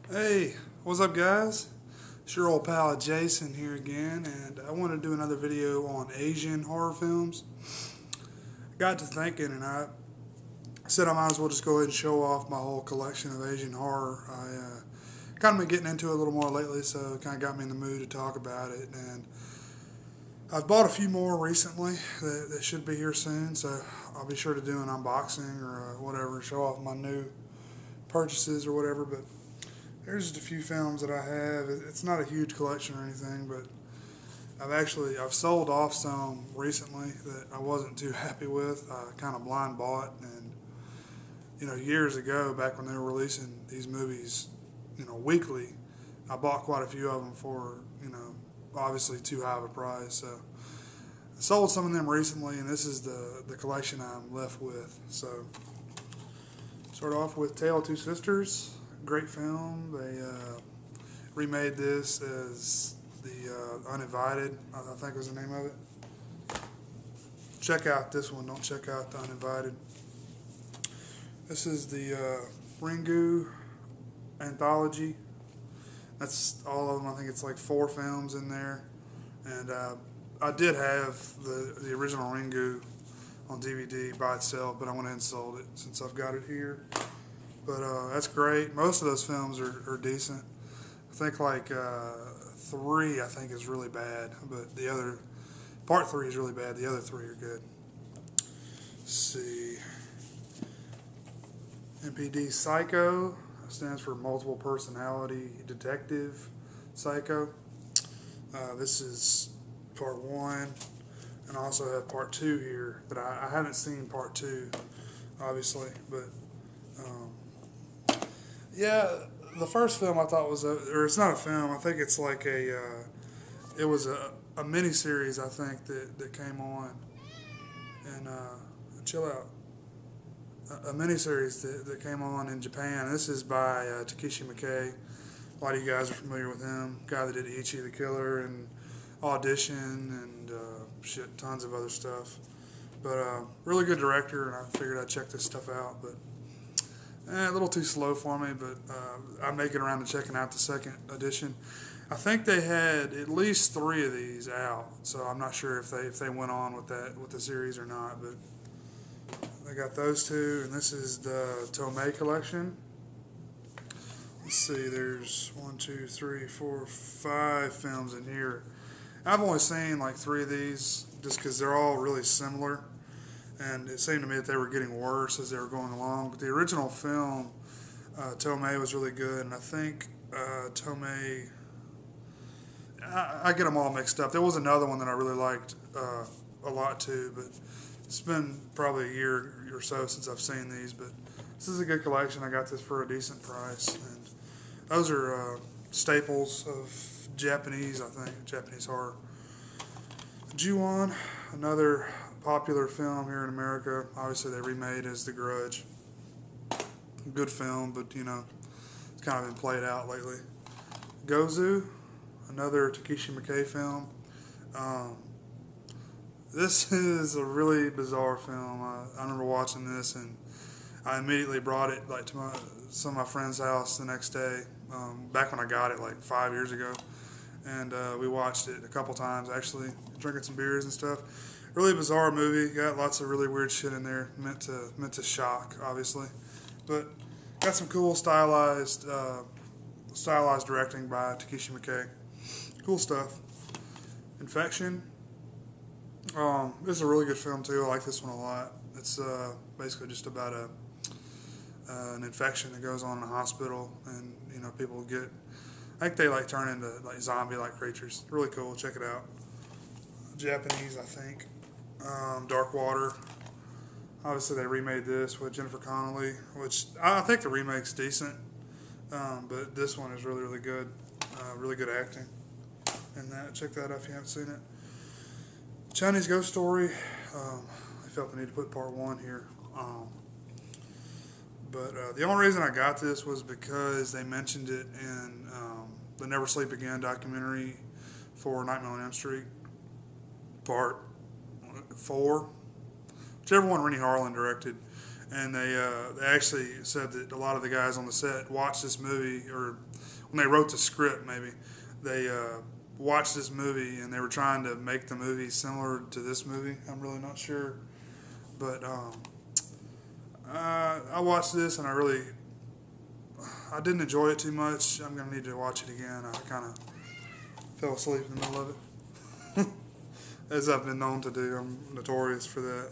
Hey, what's up guys? It's your old pal Jason here again, and I want to do another video on Asian horror films. I got to thinking, and I said I might as well just go ahead and show off my whole collection of Asian horror. I kind of been getting into it a little more lately, so it kind of got me in the mood to talk about it. And I've bought a few more recently that should be here soon, so I'll be sure to do an unboxing or whatever, show off my new purchases or whatever. But here's just a few films that I have. It's not a huge collection or anything, but I've sold off some recently that I wasn't too happy with. I kind of blind bought, and years ago, back when they were releasing these movies, weekly, I bought quite a few of them for obviously too high of a price. So I sold some of them recently, and this is the collection I'm left with. So start off with Tale of Two Sisters. Great film. They remade this as the Uninvited, I think was the name of it. Check out this one. Don't check out the Uninvited. This is the Ringu anthology. That's all of them. I think it's like 4 films in there. And I did have the original Ringu on DVD by itself, but I went ahead and sold it since I've got it here. But that's great. Most of those films are decent. I think like 3, I think, is really bad, but the other part 3 is really bad. The other 3 are good. Let's see. MPD Psycho stands for Multiple Personality Detective Psycho. This is part 1, and I also have part 2 here, but I haven't seen part 2, obviously, but yeah, the first film I thought was or it's not a film. I think it's like it was a mini series. I think that came on, and chill out. A mini series that came on in Japan. This is by Takeshi Miike. A lot of you guys are familiar with him. Guy that did Ichi the Killer and Audition and tons of other stuff. But really good director, and I figured I'd check this stuff out. But a little too slow for me, but I'm making around to checking out the second edition. I think they had at least 3 of these out, so I'm not sure if they went on with the series or not. But I got those 2, and this is the Tomei collection. Let's see, there's 1, 2, 3, 4, 5 films in here. I've only seen like 3 of these just because they're all really similar. And it seemed to me that they were getting worse as they were going along. But the original film, Tomei, was really good, and I think Tomei, I get them all mixed up. There was another one that I really liked a lot too, but it's been probably a year or so since I've seen these. But this is a good collection. I got this for a decent price, and those are staples of Japanese horror. Ju-On, another popular film here in America. Obviously, they remade as The Grudge. Good film, but it's kind of been played out lately. Gozu, another Takeshi Miike film. This is a really bizarre film. I remember watching this, and I immediately brought it to some of my friend's house the next day. Back when I got it, like 5 years ago, and we watched it a couple times. Actually, drinking some beers and stuff. Really bizarre movie. Got lots of really weird shit in there. Meant to shock, obviously, but got some cool stylized directing by Takeshi Miike. Cool stuff. Infection. This is a really good film too. I like this one a lot. It's basically just about an infection that goes on in a hospital, and people get. I think they turn into zombie-like creatures. Really cool. Check it out. Japanese, I think. Dark Water. Obviously, they remade this with Jennifer Connelly, which I think the remake's decent, but this one is really, really good. Really good acting. And check that out if you haven't seen it. Chinese Ghost Story. I felt the need to put part 1 here. But the only reason I got this was because they mentioned it in the Never Sleep Again documentary for Nightmare on Elm Street, part 4, whichever one Rennie Harlan directed. And they actually said that a lot of the guys on the set watched this movie, or when they wrote the script, maybe they watched this movie and they were trying to make the movie similar to this movie. I'm really not sure, but I watched this and I didn't enjoy it too much. I'm gonna need to watch it again. I kind of fell asleep in the middle of it, as I've been known to do. I'm notorious for that.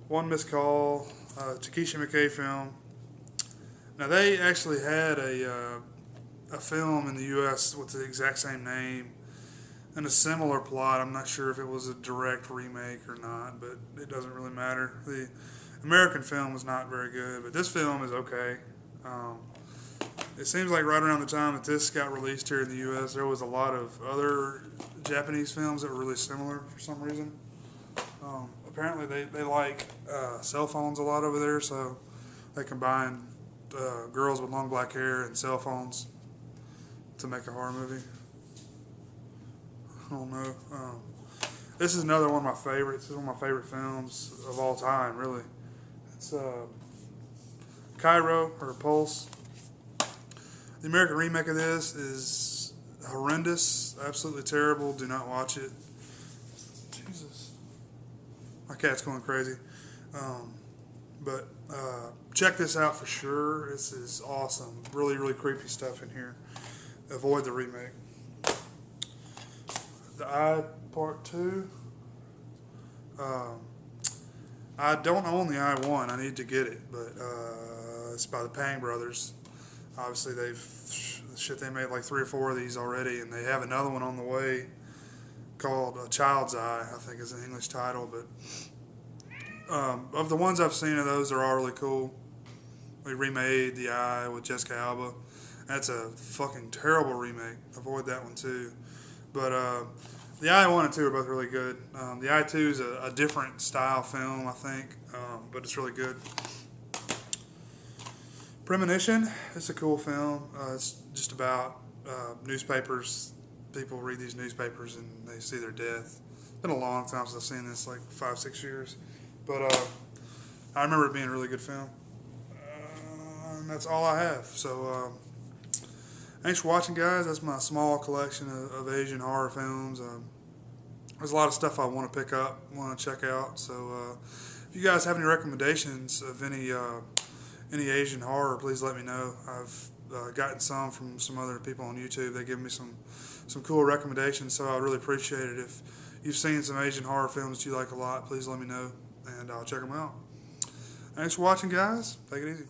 One Missed Call, Takesha McKay film. Now they actually had a film in the U.S. with the exact same name and a similar plot. I'm not sure if it was a direct remake or not, but it doesn't really matter. The American film was not very good, but this film is okay. It seems like right around the time that this got released here in the U.S., there was a lot of other Japanese films that were really similar for some reason. Apparently they like cell phones a lot over there, so they combined girls with long black hair and cell phones to make a horror movie. I don't know. This is another one of my favorites. This is one of my favorite films of all time, really. It's Cairo, or Pulse. The American remake of this is horrendous, absolutely terrible. Do not watch it. Jesus. My cat's going crazy. But check this out for sure. This is awesome. Really, really creepy stuff in here. Avoid the remake. The Eye Part 2. I don't own the Eye 1. I need to get it, but it's by the Pang brothers. Obviously, they made like 3 or 4 of these already, and they have another one on the way called A Child's Eye, I think is the English title. But of the ones I've seen of those, they're all really cool. They remade The Eye with Jessica Alba. That's a fucking terrible remake. Avoid that one too. But the Eye 1 and 2 are both really good. The Eye 2 is a different style film, I think, but it's really good. Premonition. It's a cool film. It's just about newspapers. People read these newspapers and they see their death. It's been a long time since I've seen this, like 5-6 years. But I remember it being a really good film. And that's all I have. So thanks for watching, guys. That's my small collection of Asian horror films. There's a lot of stuff I want to pick up, want to check out. So if you guys have any recommendations of any Asian horror, please let me know. I've gotten some from some other people on YouTube. They give me some cool recommendations, so I'd really appreciate it. If you've seen some Asian horror films that you like a lot, please let me know, and I'll check them out. Thanks for watching, guys. Take it easy.